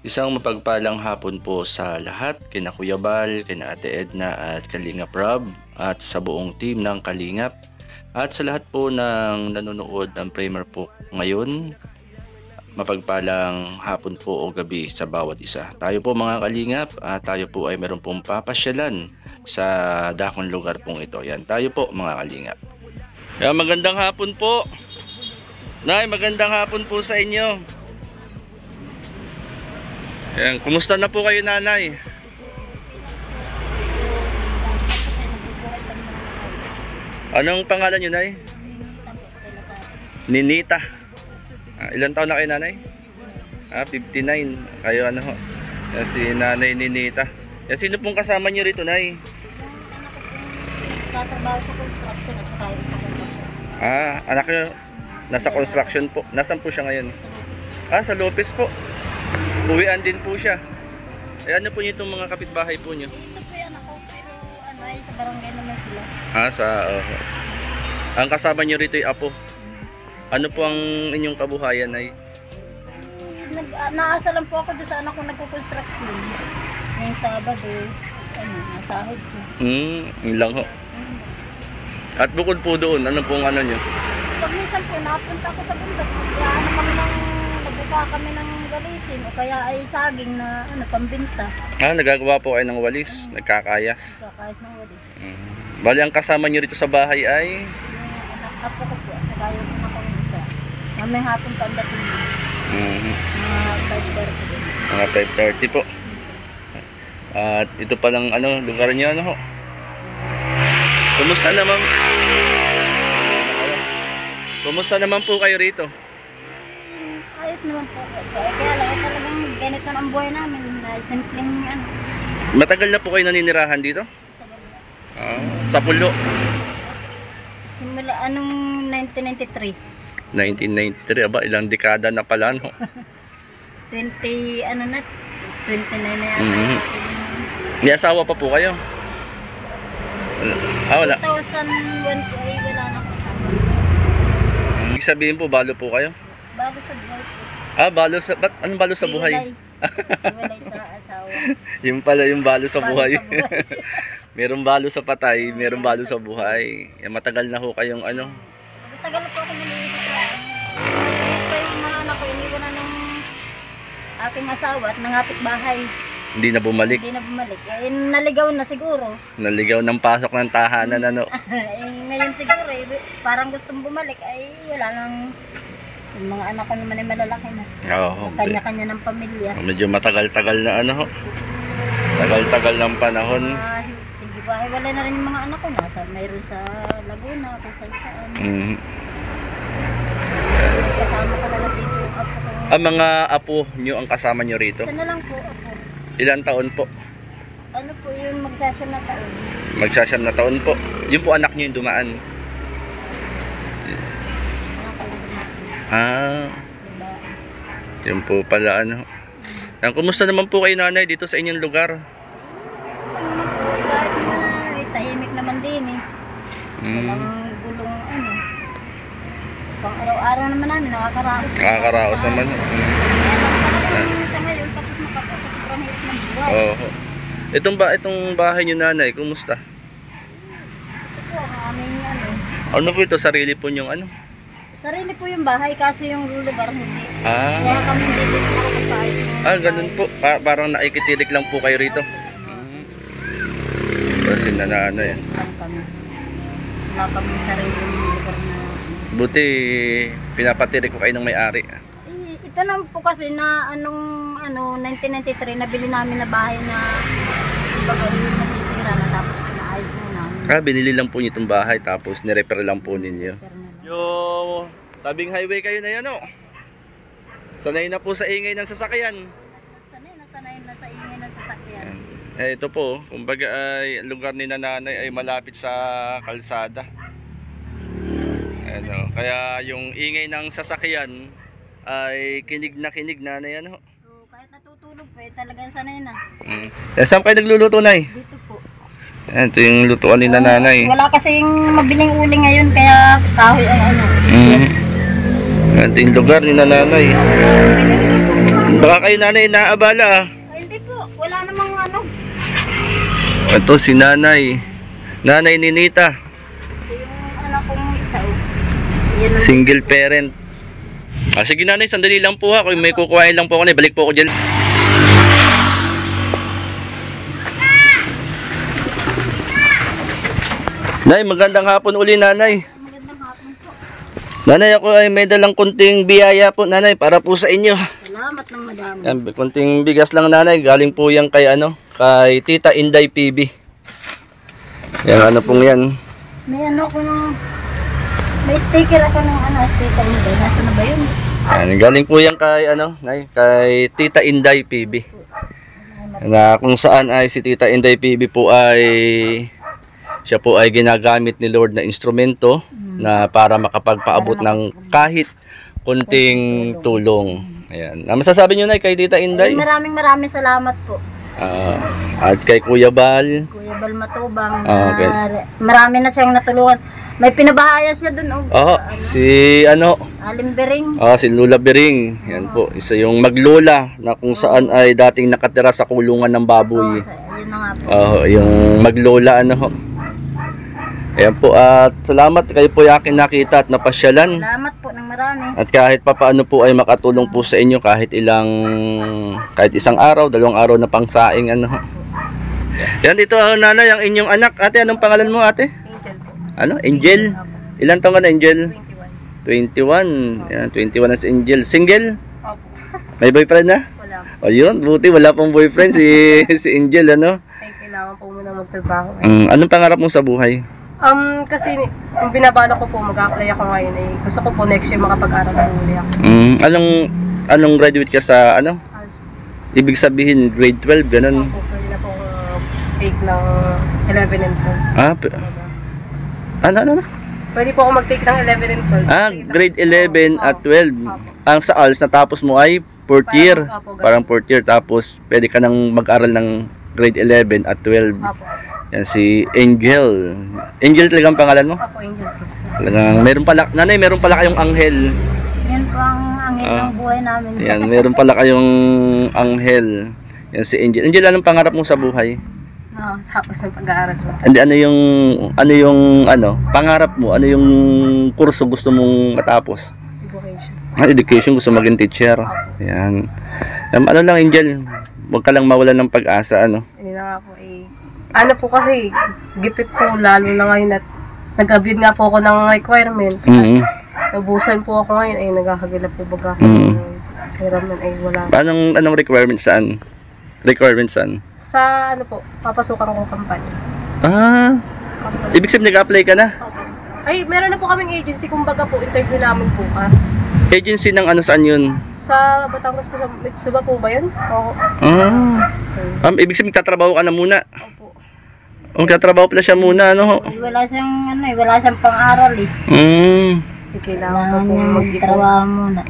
Isang mapagpalang hapon po sa lahat, kina Kuya Bal, kina Ate Edna at Kalingap Rob at sa buong team ng Kalingap at sa lahat po ng nanonood ng Premier po ngayon. Mapagpalang hapon po o gabi sa bawat isa. Tayo po mga Kalingap at tayo po ay meron pong papasyalan sa dakong lugar pong ito. Yan, tayo po mga Kalingap. Yan, magandang hapon po. Nay, magandang hapon po sa inyo. Yan, kumusta na po kayo nanay? Anong pangalan nyo nay? Ninita. Ilan taon na kayo nanay? 59. Kayo ano ho? Yan, si nanay Ninita. Yan, sino pong kasama nyo rito nay? Tatrabaho sa construction at saka sa construction. Anak nyo nasa construction po. Nasaan po siya ngayon? Sa Lopez po. Uwian din po siya. Ano po itong mga kapitbahay po nyo? Ito po yan ako, pero ay sa barangay naman sila. Ang kasama nyo rito ay apo. Ano po ang inyong kabuhayan ay? Naasa lang po ako doon sa anak ko nagko-construction. Ngayong Sabado, nasahod siya. Yun lang ho. At bukod po doon, ano pong ano nyo? Pag minsan po, napunta ako sa bundok. Nagbuka kami ng galisin o kaya ay saging na pambinta. Nagagawa po kayo ng walis, nagkakayas. Kakayas ng walis. Bali, ang kasama nyo rito sa bahay ay? Yung anak ko po, at saka yung anak ko isa. Mamay hapon pa ang dating mo. Mga 5:30 din. Mga 5:30 po. At ito palang lugar nyo ho. Kumusta naman? Kumusta naman po kayo rito? Ayos naman po. Kaya lang talagang ganito na ang buhay namin. Simpleng Matagal na po kayo naninirahan dito? Sa Pulo? Simula 1993. 1993, ilang dekada na pala no? 29 na yata. May asawa pa po kayo? Wala. 2001 po ay wala na kasama. Ibig sabihin po, balo po kayo? Bago sa buhay po. Balo sa... Anong balo sa buhay? Iwalay sa asawa. Yung pala yung balo sa Balo buhay. sa buhay. Merong balo sa patay, merong balo sa buhay. Matagal na ho kayong Matagal na po ako nalilito sa ito yung mga anak ko, iniwan na ng aking asawa at nangapit bahay. Hindi na bumalik. Hindi na bumalik. Naligaw na siguro. Naligaw ng pasok ng tahanan Ngayon siguro, parang gustong bumalik, ay wala nang... Yung mga anak ko naman ay malalaki na. Oo. Kanya-kanya ng pamilya. Medyo matagal-tagal na Tagal-tagal ng panahon. Hindi ba, wala na rin yung mga anak ko. Mayroon sa Laguna, kung saan. Kasama ko na lang dito yung apo ko. Ang mga apo nyo ang kasama nyo rito? Isa na lang po apo. Ilan taon po? Ano po yung magsasam na taon? Magsasam na taon po. Yun po anak nyo yung dumaan. Anak ko yung dumating. Diba? Yun po pala Kumusta naman po kayo nanay dito sa inyong lugar? Kahit na tahimik naman din eh. Walang gulong Pang araw-araw naman namin nakakaraos. Nakakaraos naman. Sa ngayon tapos makapasok sobrang hirap ng buhay. Itong bahay nyo nanay, kumusta? Ito po ang aming Ano po ito? Sarili po nyong sarili po yung bahay kasi yung lugar hindi. Ah. Kaya kami dito nakakapayos. Ganun po. Parang naikitilik lang po kayo rito. Kasi nanay. Lang kami. Wala kami sarili lugar na. Buti pinapatirik ko kayo ng may-ari. Ito naman po kasi na 1993 nabili namin na bahay na baga yung nasisira na tapos pinaayos na namin. Binili lang po niyo itong bahay tapos nirepair lang po ninyo. Yo, tabing highway kayo na yan Sanay na po sa ingay ng sasakyan. Nasanay na sa ingay ng sasakyan. Ito po, kumbaga ay lugar ni nanay ay malapit sa kalsada. Kaya yung ingay ng sasakyan ay kinig na nanay So, kahit natutulog po talagang sanay na. Saan kayo nagluluto nay? Dito po. Ito yung lutuan ni nanay. Wala kasing mabiling uli ngayon kaya kahoy ang Ito yung lugar ni nanay. Baka kayo nanay naabala ah. Ay, hindi po. Wala namang ano. Ito si nanay. Nanay ni Nita. Yung anak kong isa. Yan ang Single parent. Sige nanay, sandali lang po ha. Kung may kukuhain lang po ako, balik po ako dyan. Nay, magandang hapon uli nanay. magandang hapon po. Nanay, ako ay may dalang kunting biyaya po nanay para po sa inyo. Salamat ng madami. Yan, kunting bigas lang nanay. Galing po yan kay kay Tita Inday PB. Yan, ano pong yan. May ano ko ng... May sticker ako ng sticker nito. Nasa na ba yun? Yan, galing po yan kay nay, kay Tita Inday PB. Na kung saan ay si Tita Inday PB po ay siya po ay ginagamit ni Lord na instrumento na para makapagpaabot ng kahit kunting tulong. Ayan. Masasabi niyo na kay Tita Inday? Maraming salamat po. At kay Kuya Bal. Kuya Bal Matubang. Okay. Marami na siyang natulungan. May pinabahayan siya dun. Si Alim Bering. si Lula Bering. Yan po. Isa yung maglola na kung saan ay dating nakatira sa kulungan ng baboy. Yun na nga po. Yung maglola Ayan po, at salamat kayo po yakin nakita at napasyalan. Salamat po ng marami. At kahit papaano po ay makatulong po sa inyo kahit isang araw, 2 araw na pangsaing Yan dito nanay, ang inyong anak. Ate, anong pangalan mo ate? Angel po. Angel? Ilan taon ka na Angel? 21. 21. Yan, 21 na si Angel. Single? Opo. May boyfriend na? Wala. Ayun, buti wala pong boyfriend si Angel Ay, kailangan po muna magtrabaho. Anong pangarap mo sa buhay? Kasi kung binabala ko po, mag-apply ako ngayon, gusto ko po next year makapag-aral po ulit ako. Anong graduate ka sa Alas po. Ibig sabihin grade 12 ganun. Opo, pwede na po take ng 11 and 12. Ano? Pwede po ako mag-take ng 11 and 12. Kasi Grade tapos 11 at 12. Ang sa ALS natapos mo ay 4th year. Parang 4th year, tapos pwede ka nang mag-aral ng grade 11 at 12. Opo. Yan si Angel. Angel talagang pangalan mo? Opo, Angel po. Talagang nanay, meron pala kayong anghel. Yan po ang angin ng buhay namin. Yan, meron pala kayong anghel. Yan si Angel. Angel, anong pangarap mo sa buhay? Tapos ng pag-aaral ko. Hindi, pangarap mo? Ano yung kurso gusto mong matapos? Education. Education, gusto maging teacher. Yan. Ano lang Angel, huwag ka lang mawalan ng pag-asa, Yun na nga po ano po kasi, gipit po lalo na ngayon at nag-update nga po ako ng requirements. Nabusan po ako ngayon, nagkakagila po baga ako. Kailangan wala. Anong requirements saan? Sa papasukan ko company. Ibig sabihin nag-apply ka na? Ay, meron na po kaming agency, kumbaga po, interview namin bukas. Agency ng saan yun? Sa Batangas po, sa Mitsuba po ba yun? Oo. Ibig sabihin tatrabaho ka na muna? Opo. Tatrabaho pala siya muna, Wala siyang pang-aral Kailangan po trabaho muna.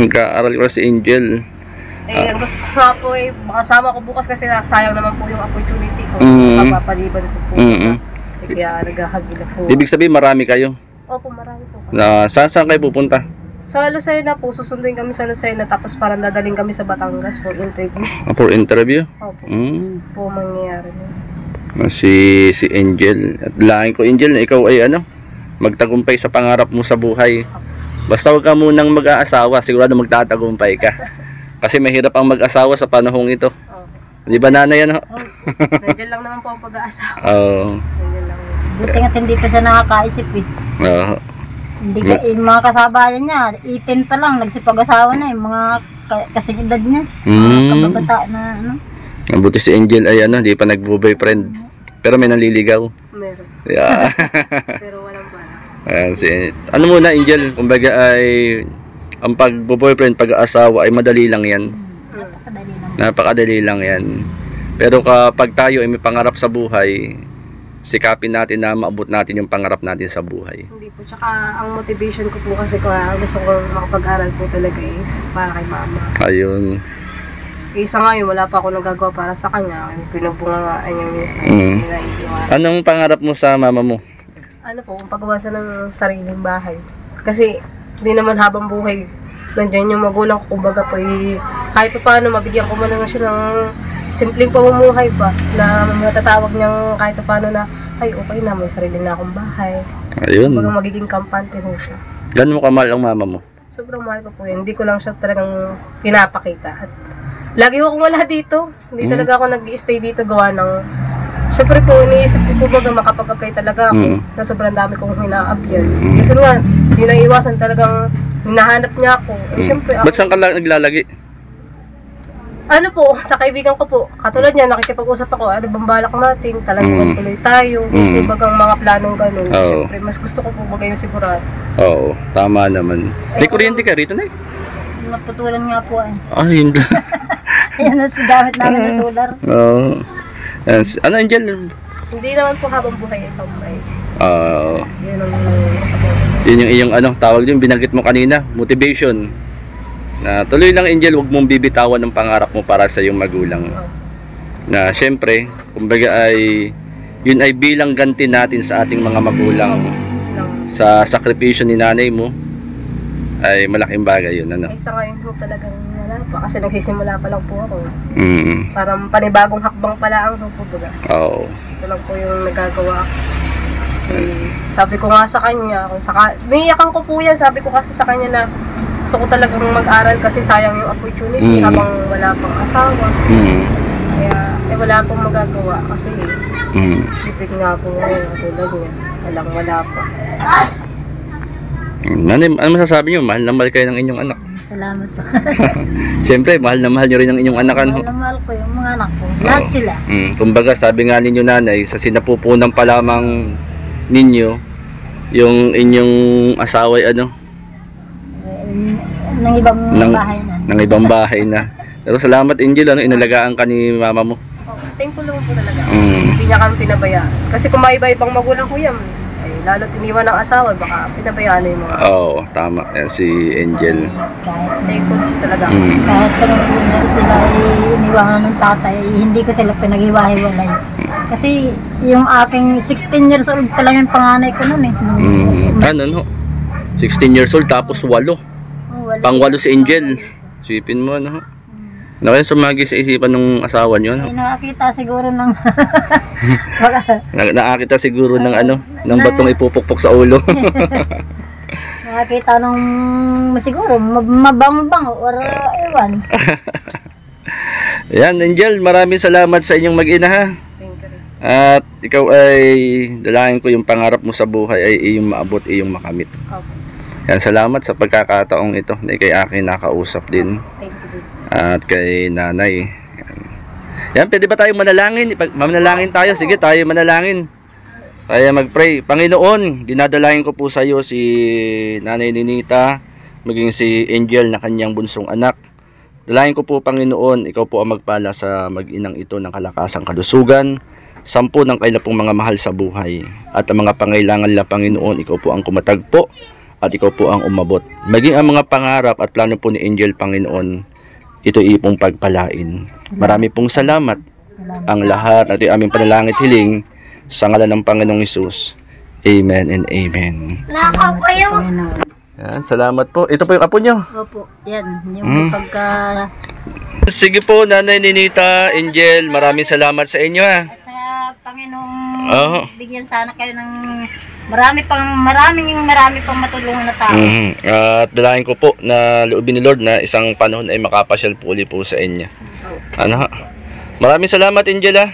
Nag-aaral ko si Angel. Ang gusto nga po makasama ko bukas kasi sayang naman po yung opportunity ko. Mapapaliban ko po. Kaya naghahagila po. Ibig sabihin marami kayo? Opo, marami po. Saan kayo pupunta? Sa Lucena po, susunduin kami sa Lucena tapos parang dadaling kami sa Batangas for interview. For interview? Opo. Po mangyayari na. Si Angel. At laing ko Angel na ikaw ay magtagumpay sa pangarap mo sa buhay. Basta huwag ka munang mag-aasawa, sigurado magtatagumpay ka. Kasi mahirap ang mag-asawa sa panahong ito. Di ba nanay Nandiyan lang naman po ang pag-aasawa. Nandiyan lang. Buti nga hindi pa siya nakakaisip Yung mga kasabayan niya, 18 pa lang, nagsipag-asawa na yung mga kasing edad niya. Kababata na Buti si Angel ay di pa nagbo-boyfriend. Pero may naliligaw. Meron. Yeah. Pero walang bala. Ano muna Angel, kumbaga ay ang pag-boyfriend, pag-aasawa ay madali lang yan. Napakadali lang yan. Pero kapag tayo ay may pangarap sa buhay, sikapin natin na maabot natin yung pangarap natin sa buhay. Hindi po. Tsaka ang motivation ko po kasi gusto ko makapag-aral po talaga is para kay mama. Ayun. Isa ngayon, wala pa ako nagagawa para sa kanya. Pinabungangaan niya yung Anong pangarap mo sa mama mo? Kung paggawasan ng sariling bahay. Kasi, di naman habang buhay, nandiyan yung magulang ko, kumbaga po, kahit pa paano mabigyan ko man lang siya ng simpleng pamumuhay pa na matatawag niyang kahit pa paano na ay okay na, may sarili na akong bahay. Ayun. Kumbaga magiging kampante ho siya. Gano'n mo kamahal ang mama mo? Sobrang mahal ko po yun. Hindi ko lang siya talagang pinapakita. At lagi ho akong wala dito. Hindi talaga ako nag-i-stay dito gawa ng... Siyempre po, iniisip ko po baga makapag-apply talaga ako na sobrang dami kong hina-apply. Kasi nga, hindi na iwasan talagang hinahanap niya ako. Eh, siyempre ako... Ba't saan ka naglalagi? Ano po, sa kaibigan ko po, katulad niya, nakikipag-usap ako, ano bang balak natin, talagang tuloy tayo, bagang mga planong ganun. Oo. Siyempre, mas gusto ko po bagay yung sigurado. Oo, tama naman. May kuryente ka rito, Nay? Naputulan nga po eh. Ah, yun lang. Yan ang gamit namin na solar. Oo. Ano, Angel? Hindi naman po habang buhay ito may. Yun Yun ang masakit. yung iyong tawag din, binanggit mo kanina, motivation. Na tuloy lang, Angel, huwag mong bibitawan ng pangarap mo para sa iyong magulang. Na syempre, kumbaga ay yun ay bilang ganti natin sa ating mga magulang sa sakripisyo ni nanay mo ay malaking bagay yun, ano. Ay sa ngayon po talagang wala pa kasi nagsisimula pa lang po ako. Mm. Parang panibagong hakbang pala ang po baga. Oo. Ito lang po yung nagagawa ko. Sabi ko nga sa kanya, niiyakan ko po yan, sabi ko kasi sa kanya na gusto ko talagang mag-aral kasi sayang yung opportunity habang wala pang asawa. Kaya wala pong magagawa kasi tipid nga po ngayon tulad niya. Wala pa. Nanay, ano masasabi niyo? Mahal na mahal kayo ng inyong anak. Salamat po. Siyempre, mahal na mahal niyo rin ang inyong anak. Mahal na mahal ko yung mga anak ko. Lahat sila. Kumbaga, sabi nga ninyo, nanay, sa sinapupunan pa lamang ninyo, yung inyong asawa ay ano? Ng ibang bahay na. Ng ibang bahay na. Pero salamat, Angel, inalagaan ka ni mama mo. Thankful naman po talaga. Hindi niya kami pinabayaan. Kasi kung may iba-ibang magulang ko yan, ay lalo tiniwan ng asawa, baka pinabayaan na yung mga... Oo, tama. Yan si Angel. Kahit, Thankful po talaga. kahit panunod sila iniwanan ng tatay, hindi ko sila pinag-iwahiwalay. Kasi yung aking 16 years old pa lang yung panganay ko noon eh. Ano, no? 16 years old, tapos 8. Pang-8 si Angel. Sipin mo, ano? Ano kaya sumagi sa isipan ng asawa niyo, no? Ay, nakakita siguro ng... Nakakita siguro ng ano, ng batong ipupukpok sa ulo. nakakita ng siguro, mabang-bang or ewan. Ayan, Angel, maraming salamat sa inyong mag-ina, ha? Thank you. At ikaw ay dalangin ko yung pangarap mo sa buhay ay iyong maabot, iyong makamit. Okay. Yan, salamat sa pagkakataong ito na kay akin nakausap din. Thank you. At kay nanay. Yan, pwede ba tayo manalangin? Manalangin tayo. Sige, tayo manalangin. Tayo mag-pray. Panginoon, dinadalangin ko po sa iyo si Nanay Ninita, maging si Angel na kanyang bunsong anak. Dalangin ko po, Panginoon, ikaw po ang magpala sa mag-inang ito ng kalakasang kalusugan, 10 ng kaila pong mga mahal sa buhay. At ang mga pangailangan nila, Panginoon, ikaw po ang kumatagpo at ikaw po ang umabot. Maging ang mga pangarap at plano po ni Angel, Panginoon, ito ipong pagpalain. Marami pong salamat. Ang lahat at aming panalangin hiling sa ngalan ng Panginoong Hesus. Amen and amen. Yan, salamat po. Ito po yung apo nyo. Opo, yan. Yung pagka... Sige po, Nanay Ninita, Angel, maraming salamat sa inyo, ha. At sa Panginoong bigyan sana kayo ng marami pang matulungan na tao. At dalangin ko po na loobin ni Lord na isang panahon ay makapasyal po ulit po sa inyo. Ano, ha? Maraming salamat, Angel, ha,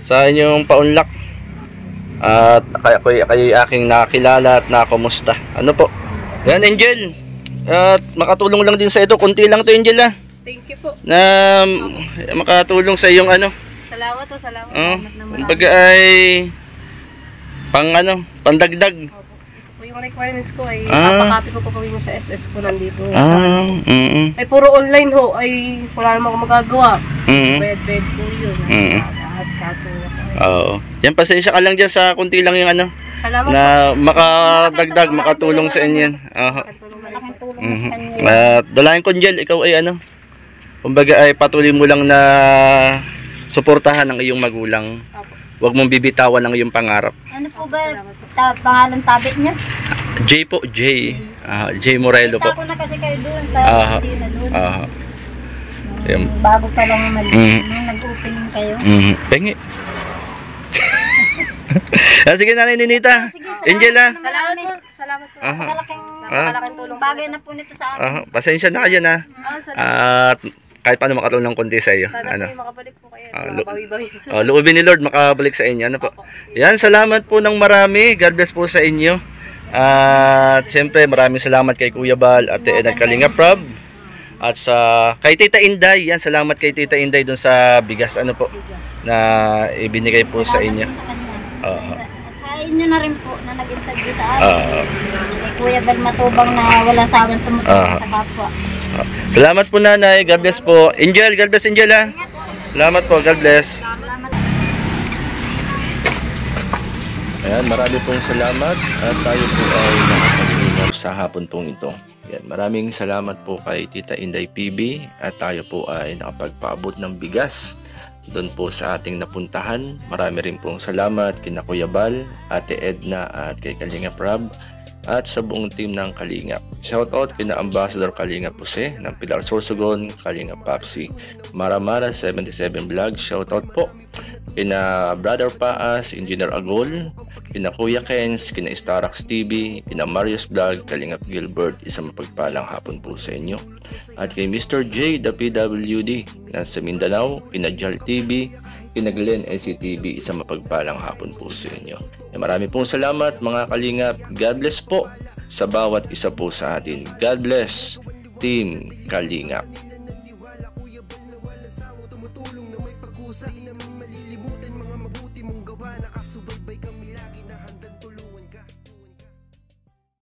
sa inyong paunlak. At kay aking nakilala at nakumusta. Ano po? Yan, Angel. At makatulong lang din sa ito. Kunti lang to, Angel, ha. Thank you po. Na makatulong sa iyong ano. Salamat po, salamat. Kumbaga ay pandagdag. Po yung requirements ko ay papakopy ko po kami sa SS ko nandito. Ay puro online ho, ay wala naman ako magagawa. Bed po yun. Kaso Oo. Yan, pasensya ka lang dyan sa kunti lang yung ano. salamat Na makadagdag, makatulong sa inyo yan. Malaking tulong sa kanya. At dalangin ko, Angel, ikaw ay ano. Kumbaga ay patuloy mo lang na suportahan ang iyong magulang. Huwag mong bibitawan ang iyong pangarap. Ano po ba pangalan tabit niya? J po, J. J Morelo po. Ako na kasi kayo doon sa opisina doon. Ayan. Bago pa lang mali. Mhm. Nung nag-opening kayo. Pengi. Sige Nanay Ninita. Angela. Salamat po. Aha. Malaking tulong. Bagay na po nito sa amin. Pasensya na kayo na. Salamat. At kahit paano makatulong ng konti sa iyo. Sana Ano? po makabalik po kayo. Ah, Makabawi-bawi. Loobin ni Lord makabalik sa inyo. Ano po? Yan, salamat po ng marami. God bless po sa inyo. At siyempre maraming salamat kay Kuya Bal at Kalinga Prab. At sa kay Tita Inday, yan salamat kay Tita Inday doon sa bigas ano po na ibinigay po sa inyo. Salamat po sa kanya. Oo. At sa inyo na rin po na nag-interview sa amin. Kay Kuya Bal Matubang na walang sawang tumutulong sa kapwa. Salamat po Nanay. God bless po. Angel, God bless Angel ha. Salamat po. God bless. Salamat. Ayan, marami pong salamat at tayo po ay nakapag-ingat sa hapon pong ito. Ayan, maraming salamat po kay Tita Inday PB at tayo po ay nakapagpaabot ng bigas doon po sa ating napuntahan. Marami rin pong salamat kina Kuya Bal, Ate Edna at kay Kalinga Prab at sa buong team ng Kalingap. Shoutout kina Ambassador Kalinga Puse ng Pilar Sorsogon, Kalinga Papsi, Maramara 77 Vlog. Shoutout po kina Brother Paas, Engineer Agol, kina Kuya Kens, kina Starax TV, kina Marius Vlog, Kalingap Gilbert. Isang mapagpalang hapon po sa inyo. At kay Mr. J, the PWD nasa Mindanao, kina Jal TV, kina Glenn SCTV. Isang mapagpalang hapon po sa inyo. Marami pong salamat mga Kalingap. God bless po sa bawat isa po sa atin. God bless Team Kalingap.